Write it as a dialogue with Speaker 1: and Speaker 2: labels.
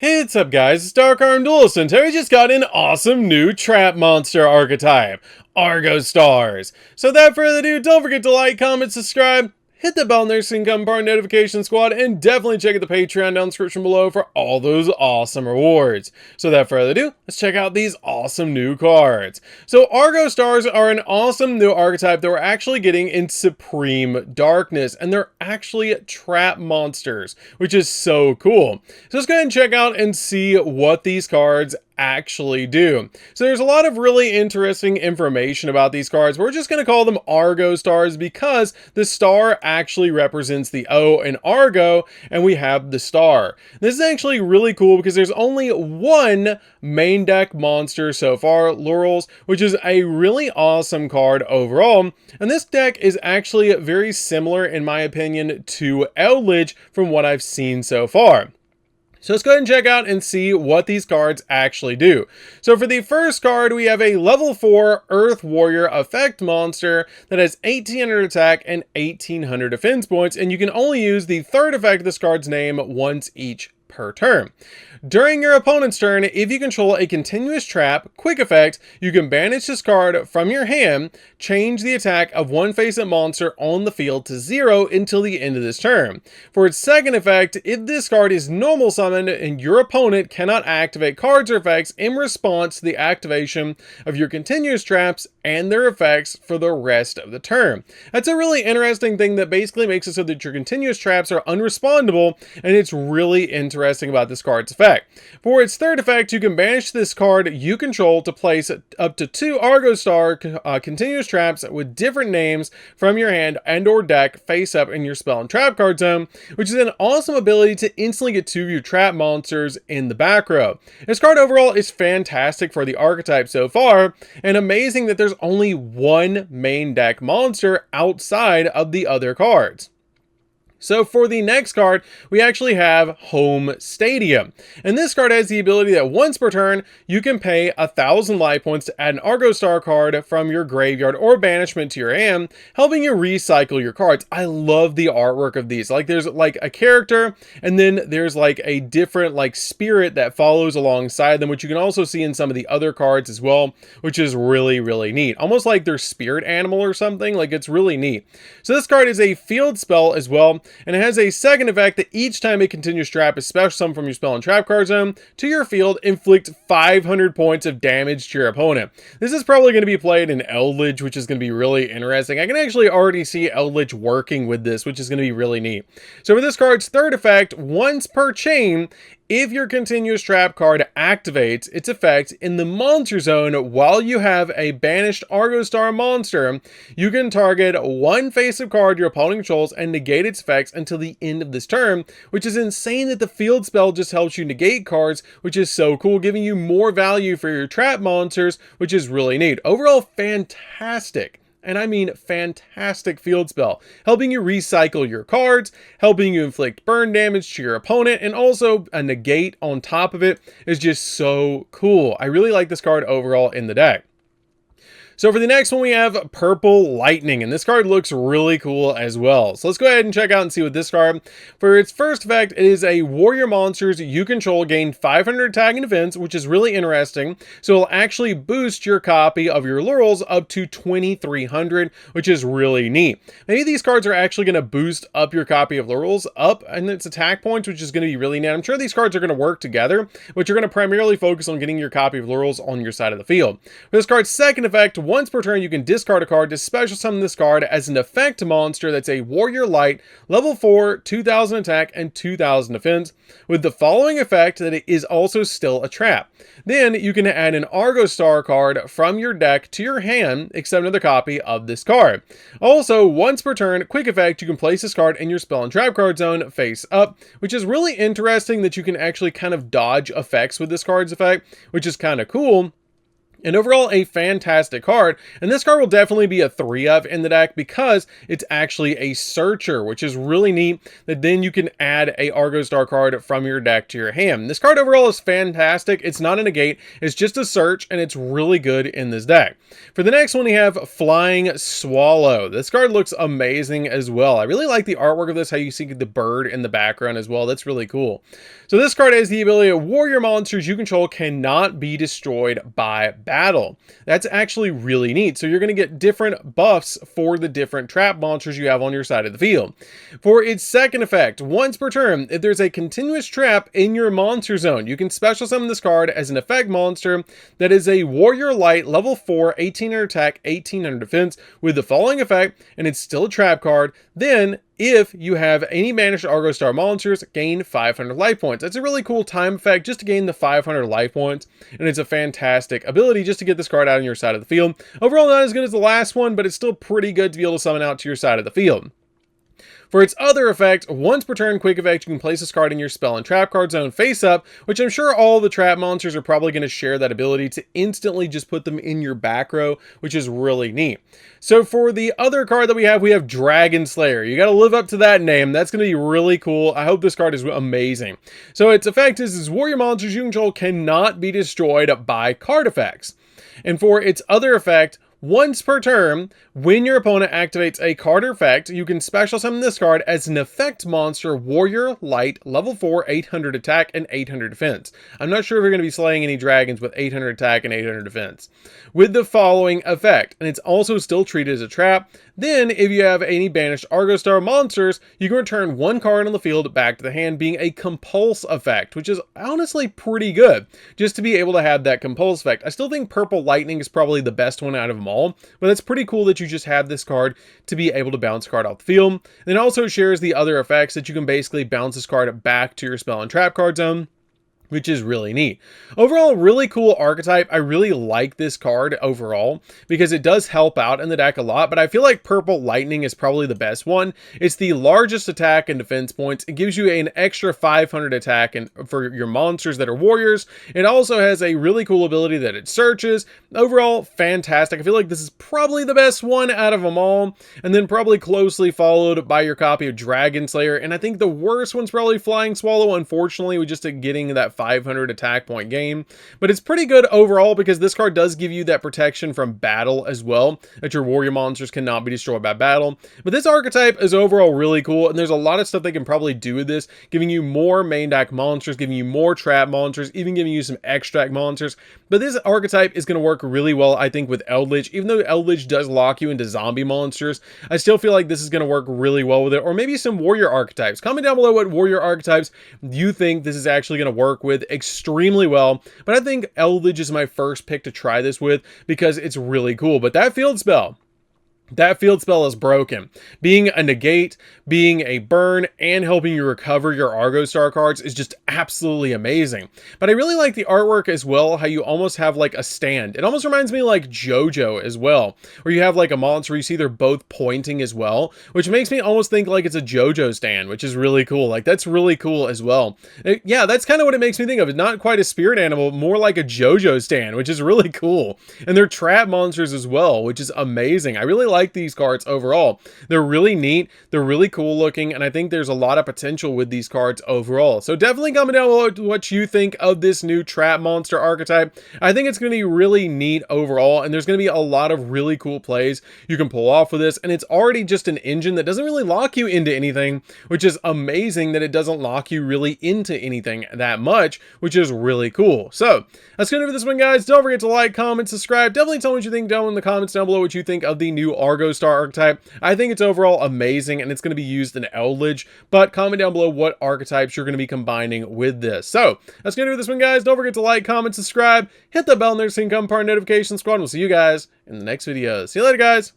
Speaker 1: Hey, what's up guys, it's DarkArmedDuelist, and today we just got an awesome new trap monster archetype, Argostars. So without further ado, don't forget to like, comment, subscribe, hit the bell next to become part of Notification Squad, and definitely check out the Patreon down in the description below for all those awesome rewards. So without further ado, let's check out these awesome new cards. So Argostars are an awesome new archetype that we're actually getting in Supreme Darkness, and they're actually trap monsters, which is so cool. So let's go ahead and check out and see what these cards actually do. So there's a lot of really interesting information about these cards. We're just going to call them Argostars because the star actually represents the O in Argo, and we have the star. This is actually really cool because there's only one main deck monster so far, Laurels, which is a really awesome card overall. And this deck is actually very similar, in my opinion, to Eldritch from what I've seen so far. So let's go ahead and check out and see what these cards actually do. So for the first card, we have a level 4 Earth Warrior effect monster that has 1800 attack and 1800 defense points, and you can only use the third effect of this card's name once each per turn. During your opponent's turn, if you control a continuous trap, quick effect, you can banish this card from your hand, change the attack of one face-up monster on the field to 0 until the end of this turn. For its second effect, if this card is normal summoned and your opponent cannot activate cards or effects in response to the activation of your continuous traps and their effects for the rest of the turn. That's a really interesting thing that basically makes it so that your continuous traps are unrespondable, and it's really interesting about this card's effect. For its third effect, you can banish this card you control to place up to 2 Argostar continuous traps with different names from your hand and or deck face up in your spell and trap card zone, which is an awesome ability to instantly get 2 of your trap monsters in the back row. This card overall is fantastic for the archetype so far, and amazing that there's only one main deck monster outside of the other cards. So for the next card, we actually have Home Stadium. And this card has the ability that once per turn, you can pay 1,000 life points to add an Argostar card from your graveyard or banishment to your hand, helping you recycle your cards. I love the artwork of these. Like there's like a character, and then there's like a different like spirit that follows alongside them, which you can also see in some of the other cards as well, which is really, really neat. Almost like their spirit animal or something. Like it's really neat. So this card is a field spell as well, and it has a second effect that each time a continuous trap is special summoned from your spell and trap card zone to your field, inflict 500 points of damage to your opponent. This is probably going to be played in Eldritch, which is going to be really interesting. I can actually already see Eldritch working with this, which is going to be really neat. So for this card's third effect, once per chain, if your continuous trap card activates its effect in the monster zone while you have a banished Argostar monster, you can target one face-up card your opponent controls and negate its effects until the end of this turn, which is insane that the field spell just helps you negate cards, which is so cool, giving you more value for your trap monsters, which is really neat. Overall, fantastic. And I mean fantastic field spell, helping you recycle your cards, helping you inflict burn damage to your opponent, and also a negate on top of it is just so cool. I really like this card overall in the deck. So for the next one, we have Purple Lightning, and this card looks really cool as well. So let's go ahead and check out and see what this card. For its first effect, it is a warrior monsters you control gain 500 attack and defense, which is really interesting. So it'll actually boost your copy of your Laurels up to 2,300, which is really neat. Maybe these cards are actually going to boost up your copy of Laurels up and its attack points, which is going to be really neat. I'm sure these cards are going to work together, but you're going to primarily focus on getting your copy of Laurels on your side of the field. For this card's second effect, once per turn, you can discard a card to special summon this card as an effect monster that's a Warrior Light, level 4, 2,000 attack, and 2,000 defense, with the following effect that it is also still a trap. Then you can add an Argostar card from your deck to your hand, except another copy of this card. Also, once per turn, quick effect, you can place this card in your spell and trap card zone face up, which is really interesting that you can actually kind of dodge effects with this card's effect, which is kind of cool. And overall, a fantastic card, and this card will definitely be a 3 of in the deck because it's actually a searcher, which is really neat, that then you can add a Argostar card from your deck to your hand. This card overall is fantastic. It's not a negate, it's just a search, and it's really good in this deck. For the next one, we have Flying Swallow. This card looks amazing as well. I really like the artwork of this, how you see the bird in the background as well. That's really cool. So this card has the ability of warrior monsters you control cannot be destroyed by battle. That's actually really neat. So you're going to get different buffs for the different trap monsters you have on your side of the field. For its second effect, once per turn, if there's a continuous trap in your monster zone, you can special summon this card as an effect monster that is a warrior light level 4, 1800 attack, 1800 defense with the following effect, and it's still a trap card. Then if you have any banished Argostar monsters, gain 500 life points. That's a really cool time effect just to gain the 500 life points, and it's a fantastic ability just to get this card out on your side of the field. Overall, not as good as the last one, but it's still pretty good to be able to summon out to your side of the field. For its other effect, once per turn quick effect, you can place this card in your spell and trap card zone face up, which I'm sure all the trap monsters are probably going to share that ability to instantly just put them in your back row, which is really neat. So for the other card that we have Dragon Slayer. You got to live up to that name. That's going to be really cool. I hope this card is amazing. So its effect is warrior monsters you control cannot be destroyed by card effects. And for its other effect, once per turn, when your opponent activates a card or effect, you can special summon this card as an effect monster, warrior, light, level 4, 800 attack, and 800 defense. I'm not sure if you're going to be slaying any dragons with 800 attack and 800 defense. With the following effect, and it's also still treated as a trap. Then, if you have any banished Argostar monsters, you can return one card on the field back to the hand, being a compulse effect, which is honestly pretty good, just to be able to have that compulse effect. I still think Purple Lightning is probably the best one out of them all, but it's pretty cool that you just have this card to be able to bounce a card off the field. And it also shares the other effects that you can basically bounce this card back to your spell and trap card zone, which is really neat. Overall, really cool archetype. I really like this card overall because it does help out in the deck a lot, but I feel like Purple Lightning is probably the best one. It's the largest attack and defense points. It gives you an extra 500 attack and for your monsters that are warriors. It also has a really cool ability that it searches. Overall, fantastic. I feel like this is probably the best one out of them all, and then probably closely followed by your copy of Dragon Slayer, and I think the worst one's probably Flying Swallow, unfortunately, with just getting that 500 attack point game. But it's pretty good overall because this card does give you that protection from battle as well, that your warrior monsters cannot be destroyed by battle. But this archetype is overall really cool, and there's a lot of stuff they can probably do with this, giving you more main deck monsters, giving you more trap monsters, even giving you some extract monsters. But this archetype is going to work really well, I think, with Eldritch. Even though Eldritch does lock you into zombie monsters, I still feel like this is going to work really well with it. Or maybe some warrior archetypes. Comment down below what warrior archetypes you think this is actually going to work with extremely well. But I think Eldritch is my first pick to try this with because it's really cool. But that field spell is broken. Being a negate, being a burn, and helping you recover your Argostar cards is just absolutely amazing. But I really like the artwork as well, how you almost have like a stand. It almost reminds me like Jojo as well, where you have like a monster, you see they're both pointing as well, which makes me almost think like it's a Jojo stand, which is really cool. Like, that's really cool as well. Yeah, that's kind of what it makes me think of. It's not quite a spirit animal, more like a Jojo stand, which is really cool. And they're trap monsters as well, which is amazing. I really like these cards overall. They're really neat, they're really cool looking, and I think there's a lot of potential with these cards overall. So definitely comment down below what you think of this new trap monster archetype. I think it's going to be really neat overall, and there's going to be a lot of really cool plays you can pull off with this, and it's already just an engine that doesn't really lock you into anything, which is amazing that it doesn't lock you really into anything that much, which is really cool. So that's going to do for this one, guys. Don't forget to like, comment, subscribe. Definitely tell me what you think down in the comments down below, what you think of the new Argostar archetype. I think it's overall amazing, and it's going to be used in Eldritch, but comment down below what archetypes you're going to be combining with this. So that's going to do this one, guys. Don't forget to like, comment, subscribe, hit the bell, and there's income part notification squad. We'll see you guys in the next video. See you later, guys.